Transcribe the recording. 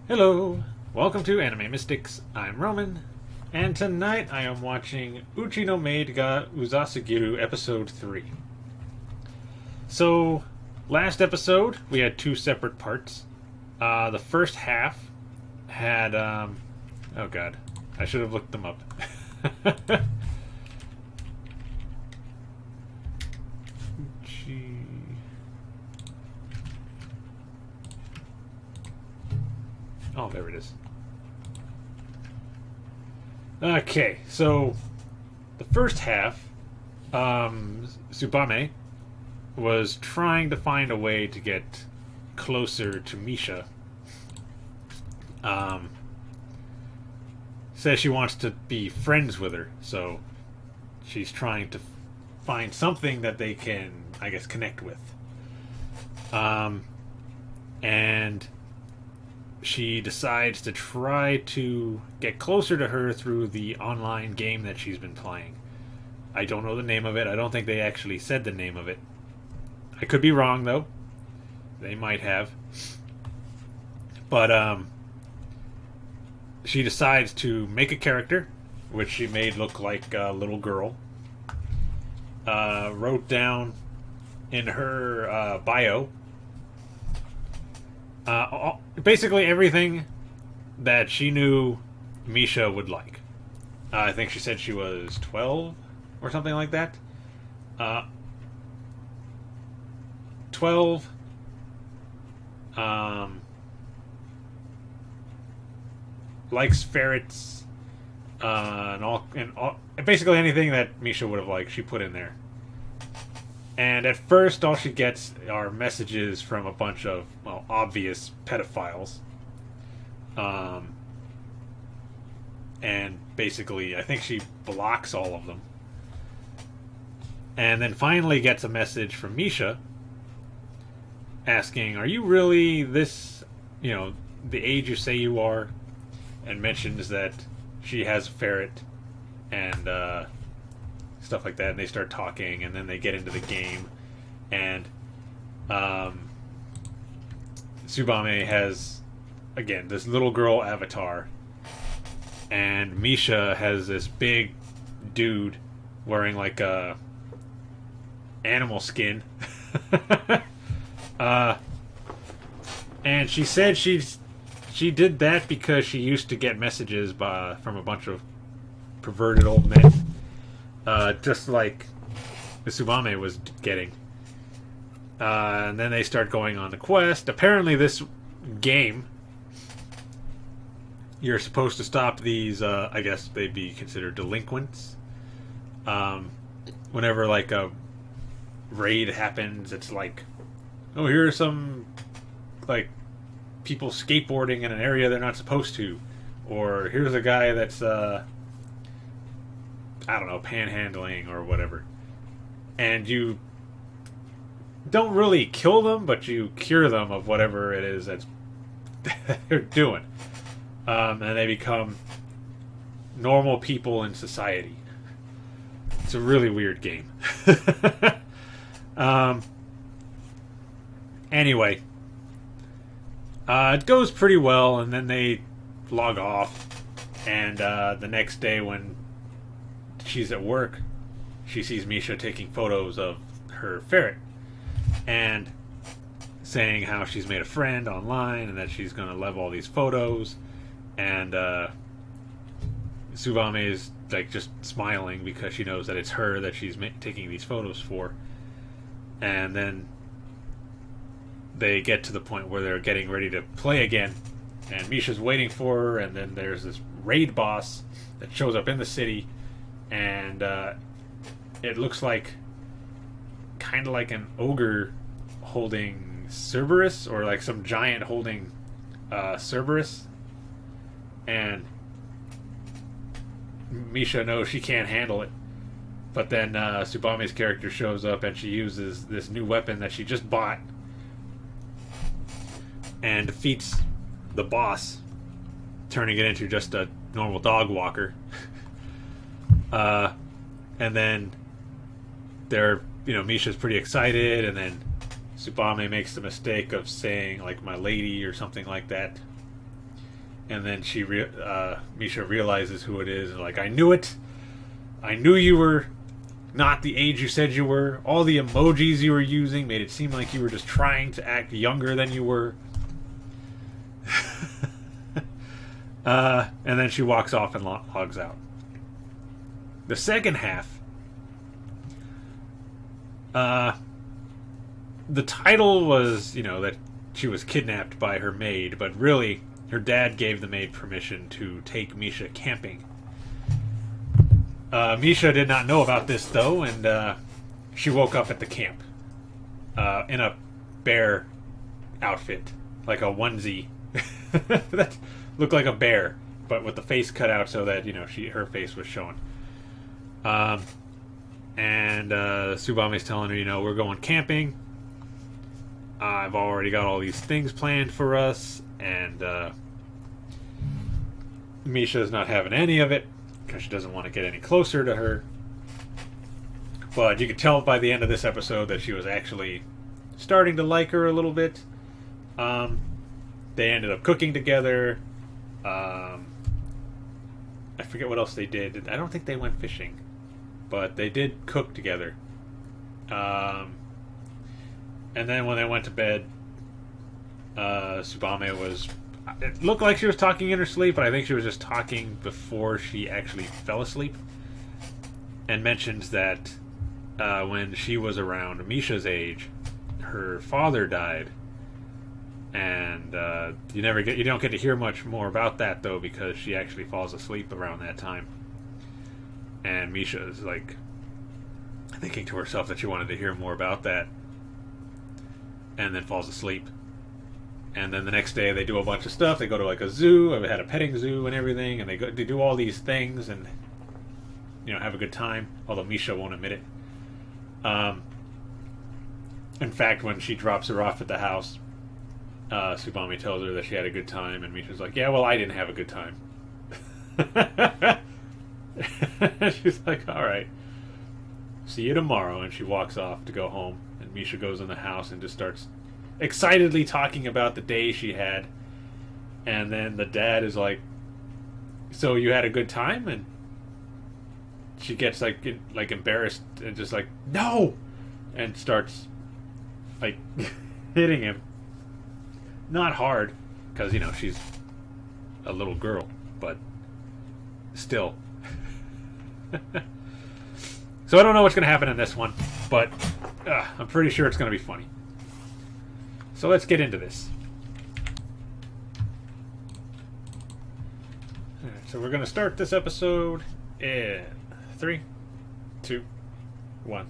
Hello, welcome to Anime Mystics. I'm Roman, and tonight I am watching Uchi no Maid ga Uzasugiru episode 3. So, last episode we had two separate parts. The first half had, oh god, I should have looked them up. Uchi. Oh, there it is. Okay, so the first half, Tsubame was trying to find a way to get closer to Misha. Um, Says she wants to be friends with her, so she's trying to find something that they can, I guess, connect with. And she decides to try to get closer to her through the online game that she's been playing. I don't know the name of it. I don't think they actually said the name of it. I could be wrong, though. They might have. But she decides to make a character, which she made look like a little girl. Wrote down in her bio basically everything that she knew Misha would like. I think she said she was 12 or something like that. 12. Likes ferrets. And all, basically anything that Misha would have liked, she put in there. And at first, all she gets are messages from a bunch of, well, obvious pedophiles. And basically, I think she blocks all of them. And then finally gets a message from Misha asking, "Are you really this, the age you say you are?" And mentions that she has a ferret and stuff like that, and they start talking, and then they get into the game, and Tsubame has, again, this little girl avatar, and Misha has this big dude wearing like a animal skin. And she said she did that because she used to get messages from a bunch of perverted old men. Just like Tsubame was getting. And then they start going on the quest. Apparently this game, you're supposed to stop these, I guess they'd be considered delinquents. Whenever like a raid happens, it's like, oh, here are some like people skateboarding in an area they're not supposed to. Or here's a guy that's I don't know, panhandling or whatever. And you don't really kill them, but you cure them of whatever it is that's they're doing. And they become normal people in society. It's a really weird game. Anyway, it goes pretty well, and then they log off. And the next day when she's at work, she sees Misha taking photos of her ferret and saying how she's made a friend online and that she's going to love all these photos. And Tsubame is like just smiling because she knows that it's her that she's taking these photos for. And then they get to the point where they're getting ready to play again, and Misha's waiting for her, and then there's this raid boss that shows up in the city, and it looks like kind of like an ogre holding Cerberus, or like some giant holding Cerberus, and Misha knows she can't handle it. But then Tsubame's character shows up, and she uses this new weapon that she just bought and defeats the boss, turning it into just a normal dog walker. And then Misha's pretty excited, and then Tsubame makes the mistake of saying like "my lady" or something like that, And then Misha realizes who it is, and like, I knew it. I knew you were not the age you said you were. All the emojis you were using made it seem like you were just trying to act younger than you were. And then she walks off and logs out. The second half, the title was, that she was kidnapped by her maid, but really, her dad gave the maid permission to take Misha camping. Misha did not know about this, though, and she woke up at the camp in a bear outfit, like a onesie that looked like a bear, but with the face cut out so that her face was showing. And Tsubame's telling her, we're going camping. I've already got all these things planned for us, and Misha's not having any of it because she doesn't want to get any closer to her. But you could tell by the end of this episode that she was actually starting to like her a little bit. They ended up cooking together. I forget what else they did. I don't think they went fishing, but they did cook together. And then when they went to bed, Tsubame was... It looked like she was talking in her sleep, but I think she was just talking before she actually fell asleep. And mentions that when she was around Misha's age, her father died. And you don't get to hear much more about that, though, because she actually falls asleep around that time. And Misha is like thinking to herself that she wanted to hear more about that, and then falls asleep. And then the next day they do a bunch of stuff. They go to like a zoo. They had a petting zoo and everything, and they do all these things and have a good time. Although Misha won't admit it. In fact, when she drops her off at the house, Tsubame tells her that she had a good time, and Misha's like, "Yeah, well, I didn't have a good time." She's like, "All right, see you tomorrow," and she walks off to go home. And Misha goes in the house and just starts excitedly talking about the day she had. And then the dad is like, "So you had a good time?" And she gets like embarrassed and just like, "No!" and starts like hitting him. Not hard, because she's a little girl, but still. So I don't know what's going to happen in this one, but I'm pretty sure it's going to be funny. So let's get into this. Alright, so we're going to start this episode in 3, 2, 1.